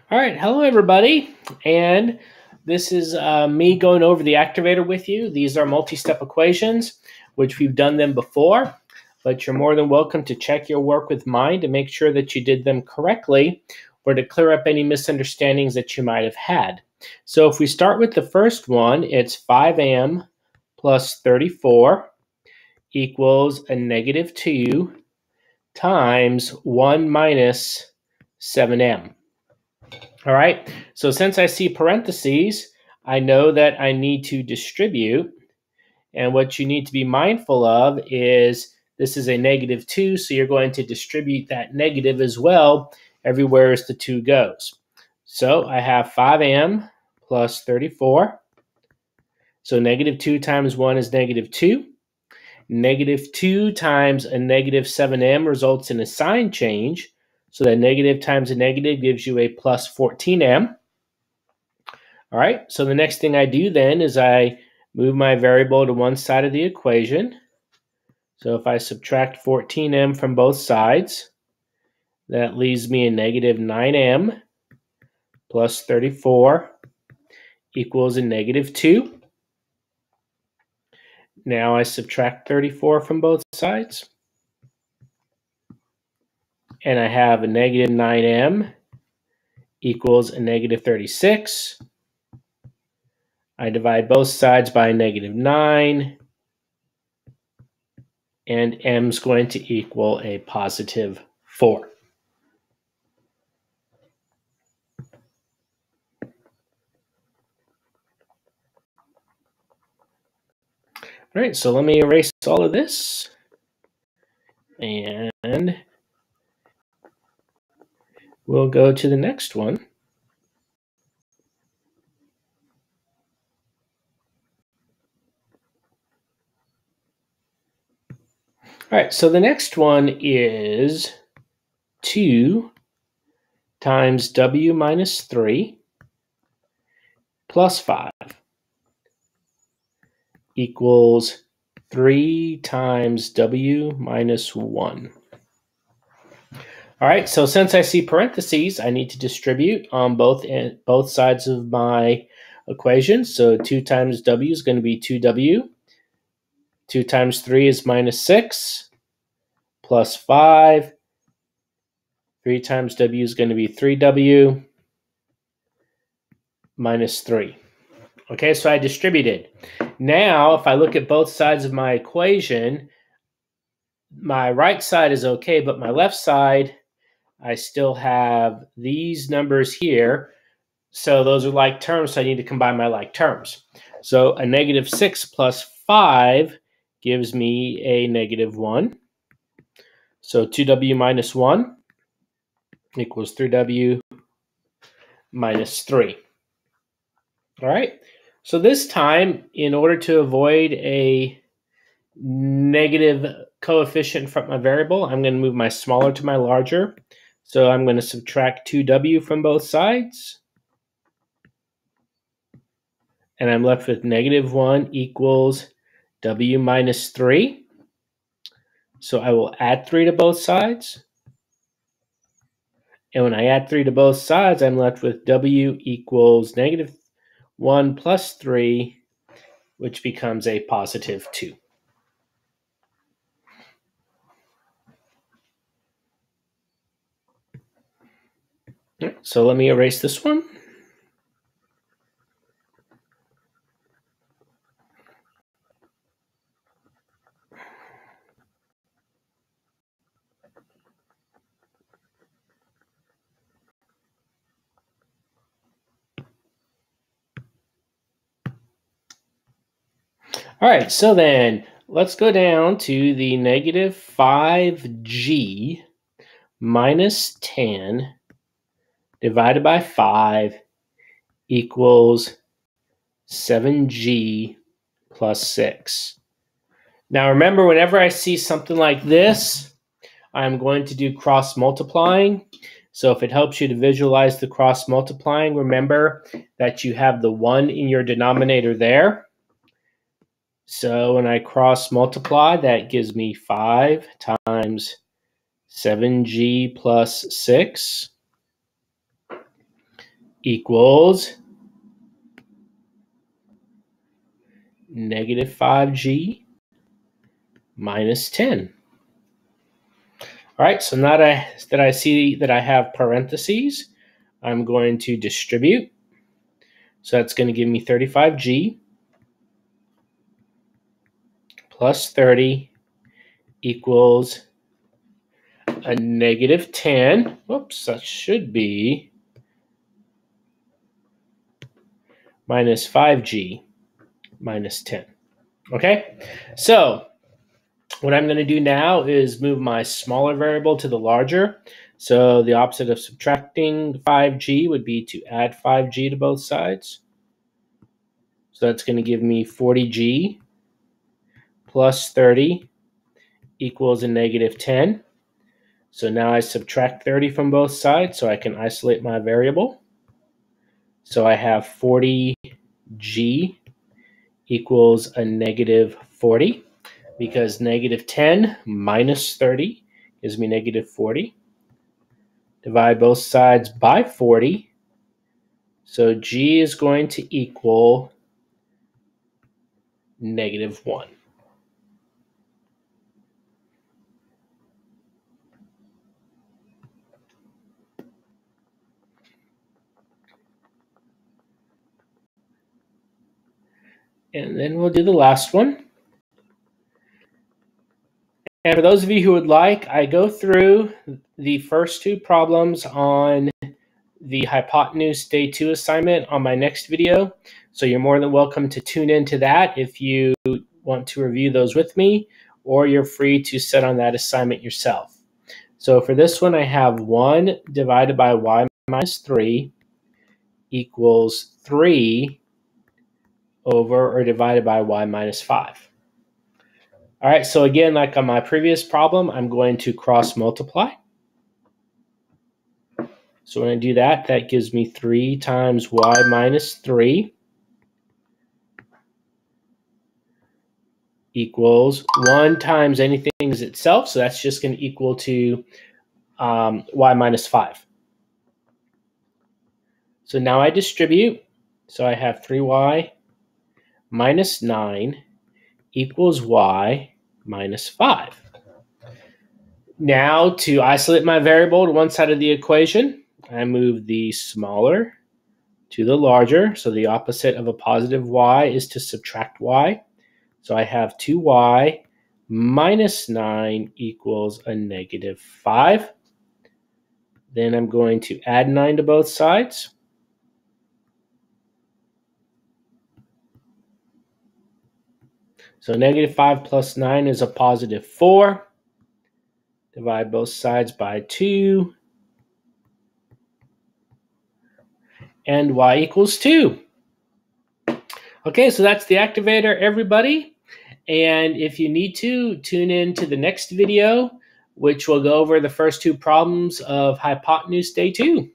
All right, hello everybody, and this is me going over the activator with you. These are multi-step equations, which we've done them before, but you're more than welcome to check your work with mine to make sure that you did them correctly or to clear up any misunderstandings that you might have had. So if we start with the first one, it's 5m plus 34 equals a negative 2 times 1 minus 7m. All right, so since I see parentheses, I know that I need to distribute. And what you need to be mindful of is this is a negative 2, so you're going to distribute that negative as well everywhere as the 2 goes. So I have 5m plus 34. So negative 2 times 1 is negative 2. Negative 2 times a negative 7m results in a sign change. So that negative times a negative gives you a plus 14m. All right, so the next thing I do then is I move my variable to one side of the equation. So if I subtract 14m from both sides, that leaves me a negative 9m plus 34 equals a negative 2. Now I subtract 34 from both sides, and I have a negative 9m equals a negative 36. I divide both sides by a negative 9, and m is going to equal a positive 4. All right, so let me erase all of this. And we'll go to the next one. All right, so the next one is 2 times w minus 3 plus 5 equals 3 times w minus 1. All right, so since I see parentheses, I need to distribute on both sides of my equation. So 2 times w is going to be 2w. 2 times 3 is minus 6 plus 5. 3 times w is going to be 3w minus 3. Okay, so I distributed. Now, if I look at both sides of my equation, my right side is okay, but my left side, I still have these numbers here. So those are like terms, so I need to combine my like terms. So a negative 6 plus 5 gives me a negative 1. So 2w minus 1 equals 3w minus 3. All right, so this time, in order to avoid a negative coefficient from my variable, I'm going to move my smaller to my larger. So I'm going to subtract 2w from both sides. And I'm left with negative 1 equals w minus 3. So I will add 3 to both sides. And when I add 3 to both sides, I'm left with w equals negative 1 plus 3, which becomes a positive 2. So let me erase this one. All right, so then let's go down to the negative 5g minus 10 divided by 5 equals 7g plus 6. Now remember, whenever I see something like this, I'm going to do cross multiplying. So if it helps you to visualize the cross multiplying, remember that you have the 1 in your denominator there. So when I cross multiply, that gives me 5 times 7g plus 6 equals negative 5g minus 10. All right, so now that I see that I have parentheses, I'm going to distribute. So that's going to give me 35g plus 30 equals a negative 10. Whoops, that should be minus 5g minus 10. Okay, so what I'm going to do now is move my smaller variable to the larger. So the opposite of subtracting 5g would be to add 5g to both sides. So that's going to give me 40g plus 30 equals a negative 10. So now I subtract 30 from both sides so I can isolate my variable. So I have 40g equals a negative 40 because negative 10 minus 30 gives me negative 40. Divide both sides by 40. So g is going to equal negative 1. And then we'll do the last one. And for those of you who would like, I go through the first two problems on the hypotenuse day 2 assignment on my next video. So you're more than welcome to tune into that if you want to review those with me, or you're free to set on that assignment yourself. So for this one, I have 1 divided by y minus 3 equals 3 over or divided by y minus 5. All right, so again, like on my previous problem, I'm going to cross multiply. So when I do that, that gives me 3 times y minus 3 equals 1 times anything is itself. So that's just going to equal to y minus 5. So now I distribute. So I have 3y minus 9 equals y minus 5. Now to isolate my variable to one side of the equation, I move the smaller to the larger. So the opposite of a positive y is to subtract y. So I have 2y minus 9 equals a negative 5. Then I'm going to add 9 to both sides. So negative 5 plus 9 is a positive 4. Divide both sides by 2. And y equals 2. Okay, so that's the activator, everybody. And if you need to, tune in to the next video, which will go over the first two problems of hypotenuse day 2.